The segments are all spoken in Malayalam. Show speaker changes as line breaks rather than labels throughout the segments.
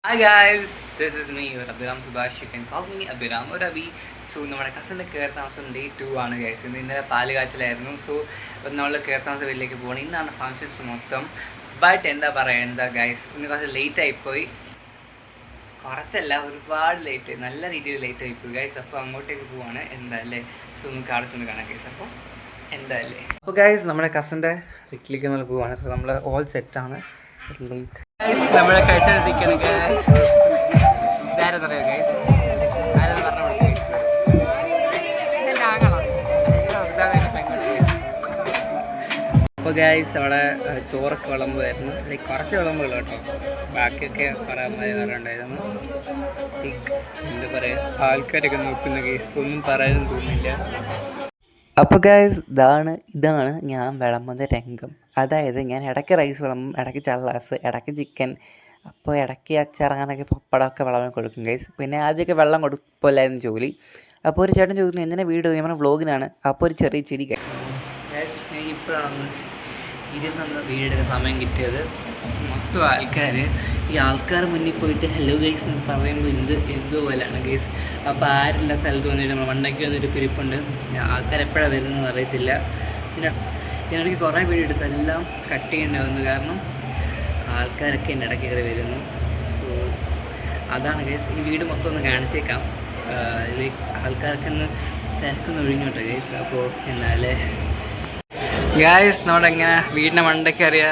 Hi guys, this is me, your Abhiram Subhash. You can call me Abhiram or Abhi. So നമ്മുടെ കസിൻ്റെ കയറി താമസം ഡേ 2 ആണ് ഗൈസ്. ഇന്നലെ പാലുകാച്ചിലായിരുന്നു. സോ നമ്മൾ കയറി താമസം വീട്ടിലേക്ക് പോകണം. ഇന്നാണ് ഫങ്ഷൻസ് മൊത്തം. ബട്ട് എന്താ പറയുക, എന്താ ഗൈസ്, ഇന്ന് കുറച്ച് ലേറ്റായിപ്പോയി. കുറച്ചല്ല, ഒരുപാട് ലേറ്റായി, നല്ല രീതിയിൽ ലേറ്റ് ആയിപ്പോയി ഗൈസ്. അപ്പോൾ അങ്ങോട്ടേക്ക് പോവാണ്. എന്താ അല്ലേ, സോ നമുക്ക് അവിടെ ചെന്ന് കാണാം ഗൈസ്. അപ്പോൾ എന്താ അല്ലേ, അപ്പോൾ ഗൈസ് നമ്മുടെ കസിൻ്റെ വീട്ടിലേക്ക് നമ്മൾ പോവാണ്. സോ നമ്മൾ ഓൾ സെറ്റാണ്. ലേറ്റ് ഗൈസ്, നമ്മളെ കഴിച്ചിരിക്കണം ഗൈസ്. ഇതാരെന്ന് അറിയോ ഗൈസ്? ആരെന്ന് പറഞ്ഞു അപ്പോൾ ഗൈസ് അവിടെ ചോറൊക്കെ വിളമ്പുമായിരുന്നു. ലൈക്ക് കുറച്ച് വിളമ്പുകൾ കേട്ടോ, ബാക്കിയൊക്കെ പറയാറുണ്ടായിരുന്നു. എന്താ പറയുക, ആൾക്കാരൊക്കെ നോക്കുന്ന ഗൈസ്, ഒന്നും പറയാനും തോന്നുന്നില്ല. അപ്പോൾ ഗൈസ് ഇതാണ് ഞാൻ വിളമ്പുന്ന രംഗം. അതായത് ഞാൻ ഇടയ്ക്ക് റൈസ് വിളമ്പും, ഇടയ്ക്ക് ചള്ളാസ്, ഇടയ്ക്ക് ചിക്കൻ, അപ്പോൾ ഇടയ്ക്ക് അച്ചാറങ്ങാനൊക്കെ പപ്പടമൊക്കെ വിളമ്പി കൊടുക്കും ഗൈസ്. പിന്നെ ആദ്യമൊക്കെ വെള്ളം കൊടുക്കില്ലായിരുന്നു ജോലി. അപ്പോൾ ഒരു ചേട്ടൻ ചോദിക്കുന്നു എന്തിനാ വീഡിയോ, നമ്മുടെ വ്ളോഗിനാണ്. അപ്പോൾ ഒരു ചെറിയ ചിരി ഗൈസ്. ഇപ്പോഴാണ് ഇരുന്നൊന്ന് വീടെടുക്കാൻ സമയം കിട്ടിയത്. മൊത്തം ആൾക്കാർ മുന്നിൽ പോയിട്ട് ഹലോ ഗൈസ് എന്ന് പറയുമ്പോൾ എന്തോ പോലെയാണ് ഗൈസ്. അപ്പോൾ ആരുള്ള സ്ഥലത്ത് വന്നിട്ട് നമ്മൾ മണ്ടയ്ക്ക് വന്നൊരു കുരിപ്പുണ്ട്. ആൾക്കാരെപ്പോഴാണ് വരുന്നതെന്ന് അറിയത്തില്ല. പിന്നെ ഇതിനിടയ്ക്ക് കുറേ വീഡിയോ എടുത്ത് എല്ലാം കട്ട് ചെയ്യേണ്ടാവുന്നു, കാരണം ആൾക്കാരൊക്കെ എൻ്റെ ഇടയ്ക്ക് കയറി വരുന്നു. സോ അതാണ് ഗൈസ്, ഈ വീട് മൊത്തം ഒന്ന് കാണിച്ചേക്കാം. ഇത് ആൾക്കാർക്ക് ഒന്ന് തിരക്കൊന്ന് ഒഴിഞ്ഞോട്ടെ ഗൈസ്. അപ്പോൾ എന്നാലേ ഗൈസ്, നമ്മുടെ എങ്ങനെ വീടിൻ്റെ മണ്ടയ്ക്ക് അറിയ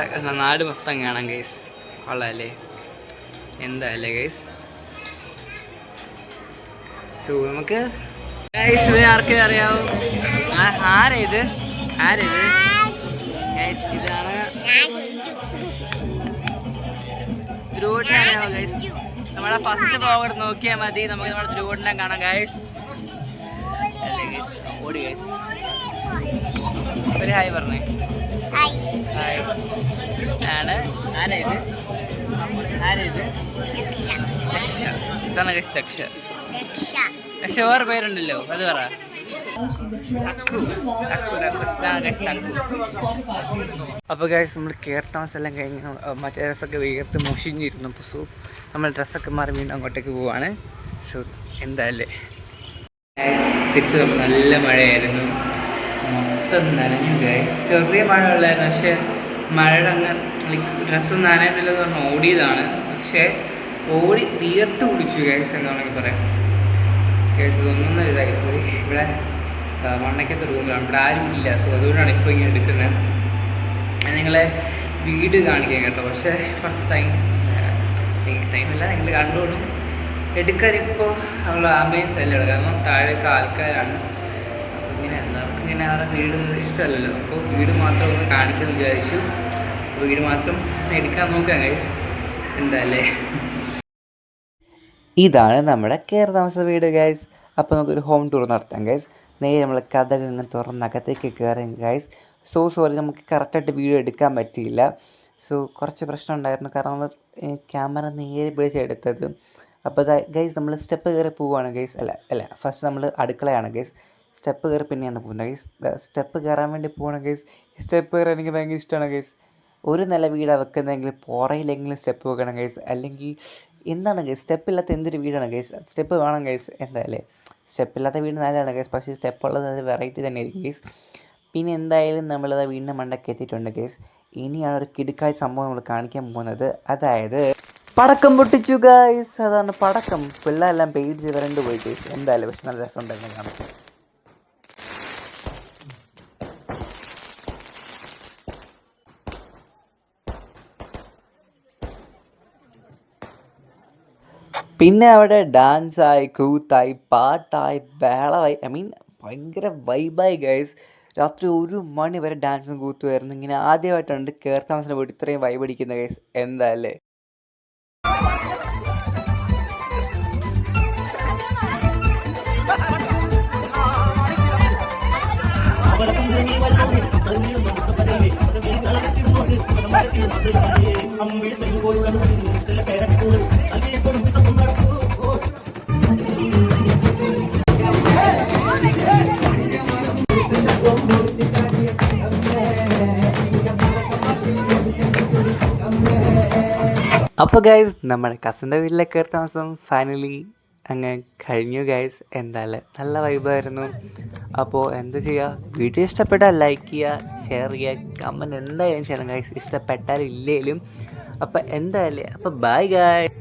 നാട് മൊത്തം കാണാം ഗൈസ്. കൊള്ളാമല്ലേ, എന്താ അല്ലേ ഗൈസ്. സോ നമുക്ക് ഗൈസ് ഇത് ആർക്കും അറിയാവും. ആരേത് ഗൈസ്, ഇതാണ് ധ്രുവോട്ടിനെ അറിയാമോ ഗൈസ്? നമ്മുടെ ഫസ്റ്റ് ബ്ലോഗർ നോക്കിയാൽ മതി, നമുക്ക് നമ്മുടെ ധ്രുവോട്ടിനെ കാണാം ഗൈസ്. അല്ലേ ഗൈസ്, ഓടി ഗൈസ്, ഒരു ഹായ് പറഞ്ഞേ. ഹായ് ആണ്. ആരായത് ലക്ഷ. ഇതാണ് ഗൈസ് ലക്ഷ. വേറെ പേരുണ്ടല്ലോ, അത് പറ. അപ്പോൾ ഗൈസ് നമ്മൾ കെയർ താമസം എല്ലാം കഴിഞ്ഞ് മറ്റേ ഡ്രസ്സൊക്കെ വീർത്ത് മുഷിഞ്ഞിരുന്നു. അപ്പോൾ സോ നമ്മൾ ഡ്രസ്സൊക്കെ മാറി വീണ്ടും അങ്ങോട്ടേക്ക് പോവാണ്. സോ എന്തായാലേ തിരിച്ചു നമ്മൾ നല്ല മഴയായിരുന്നു, മൊത്തം നനഞ്ഞു ഗൈസ്. ചെറിയ മഴ ഉള്ളായിരുന്നു, പക്ഷേ മഴയുടെ അങ്ങ് ലൈക്ക് ഡ്രസ്സൊന്നും നനയത്തില്ലെന്ന് പറഞ്ഞാൽ ഓടിയതാണ്. പക്ഷേ വിയർത്ത് കുടിച്ചു ഗൈസ് എന്താണെങ്കിൽ പറയാം ഗൈസ്. ഇതൊന്നും ഇതായിപ്പോയി. ഇവിടെ മണ്ണയ്ക്കത്തെ റൂമിലാണ്, ഇവിടെ ആരും ഇല്ല. സോ അതുകൊണ്ടാണ് ഇപ്പോൾ ഇങ്ങനെ എടുക്കുന്നത്. നിങ്ങളെ വീട് കാണിക്കാൻ കേട്ടോ, പക്ഷേ കുറച്ച് ടൈമില്ല, നിങ്ങൾ കണ്ടോളും. എടുക്കാൻ ഇപ്പോൾ നമ്മൾ ആംബുലൻസ് അല്ല, കാരണം താഴേക്ക് ആൾക്കാരാണ്. അപ്പോൾ ഇങ്ങനെ എല്ലാവർക്കും ഇങ്ങനെ അവരുടെ വീട് ഇഷ്ടമല്ലല്ലോ. അപ്പോൾ വീട് മാത്രം ഒന്ന് കാണിക്കാമെന്ന് വിചാരിച്ചു. വീട് മാത്രം എടുക്കാൻ നോക്കാം ഗൈസ്. എന്താല്ലേ, ഇതാണ് നമ്മുടെ കെയർ താമസ വീട് ഗൈസ്. അപ്പോൾ നമുക്കൊരു ഹോം ടൂർ നടത്താം ഗൈസ്. നേരെ നമ്മൾ കഥകൾ ഇങ്ങനെ തുറന്ന് അകത്തേക്ക് കയറാം ഗൈസ്. സോ സോറി, നമുക്ക് കറക്റ്റായിട്ട് വീഡിയോ എടുക്കാൻ പറ്റിയില്ല. സോ കുറച്ച് പ്രശ്നം ഉണ്ടായിരുന്നു, കാരണം നമ്മൾ ക്യാമറ നേരെ പിടിച്ചെടുത്തത്. അപ്പോൾ ഗൈസ് നമ്മൾ സ്റ്റെപ്പ് കയറി പോവുകയാണ് ഗൈസ്. അല്ല ഫസ്റ്റ് നമ്മൾ അടുക്കളയാണ് ഗൈസ്. സ്റ്റെപ്പ് കയറി പിന്നെയാണ് പോകുന്നത് ഗൈസ്. സ്റ്റെപ്പ് കയറാൻ വേണ്ടി പോകണം ഗൈസ്. സ്റ്റെപ്പ് കയറാൻ എനിക്ക് ഭയങ്കര ഇഷ്ടമാണ് ഗൈസ്. ഒരു നില വീടാണ് വെക്കുന്നതെങ്കിൽ പുറയിലെങ്കിലും സ്റ്റെപ്പ് വെക്കണം ഗൈസ്. അല്ലെങ്കിൽ എന്താണ് ഗൈസ്, സ്റ്റെപ്പില്ലാത്ത എന്തൊരു വീടാണ് ഗൈസ്. സ്റ്റെപ്പ് വേണം ഗൈസ്. എന്തായാലും സ്റ്റെപ്പില്ലാത്ത വീട് നല്ലതാണ് ഗൈസ്, പക്ഷേ സ്റ്റെപ്പ് ഉള്ളത് അത് വെറൈറ്റി തന്നെ ആയിരിക്കും ഗൈസ്. പിന്നെ എന്തായാലും നമ്മളത് വീടിൻ്റെ മണ്ടയ്ക്ക് എത്തിയിട്ടുണ്ട് ഗൈസ്. ഇനിയാണ് ഒരു കിടുക്കായ സംഭവം നമ്മൾ കാണിക്കാൻ പോകുന്നത്. അതായത് പടക്കം പൊട്ടിച്ചു ഗൈസ്. അതാണ് പടക്കം. പിള്ളേരെല്ലാം പേടിച്ച് വരണ്ട് പോയി ഗൈസ്. എന്തായാലും പക്ഷെ നല്ല രസമുണ്ടായിരുന്നു കാണാൻ. പിന്നെ അവിടെ ഡാൻസായി, കൂത്തായി, പാട്ടായി, ബഹളമായി, ഭയങ്കര വൈബായി ഗൈസ്. രാത്രി 1 മണി വരെ ഡാൻസും കൂത്തുമായിരുന്നു. ഇങ്ങനെ ആദ്യമായിട്ടുണ്ട് കെയർ താമസിന് പോയിട്ട് ഇത്രയും വൈബ് അടിക്കുന്ന ഗൈസ്. എന്താല്ലേ, അപ്പോൾ ഗൈസ് നമ്മുടെ കസിൻ്റെ വീട്ടിലെ കയറി താമസം ഫൈനലി അങ്ങ് കഴിഞ്ഞു ഗൈസ്. എന്തായാലും നല്ല വൈബായിരുന്നു. അപ്പോൾ എന്ത് ചെയ്യുക, വീഡിയോ ഇഷ്ടപ്പെട്ടാൽ ലൈക്ക് ചെയ്യുക, ഷെയർ ചെയ്യുക, കമൻറ്റ് എന്തായാലും ചെയ്യണം ഗൈസ്, ഇഷ്ടപ്പെട്ടാലും ഇല്ലേലും. അപ്പോൾ എന്തായാലും അപ്പോൾ ബൈ ഗൈസ്.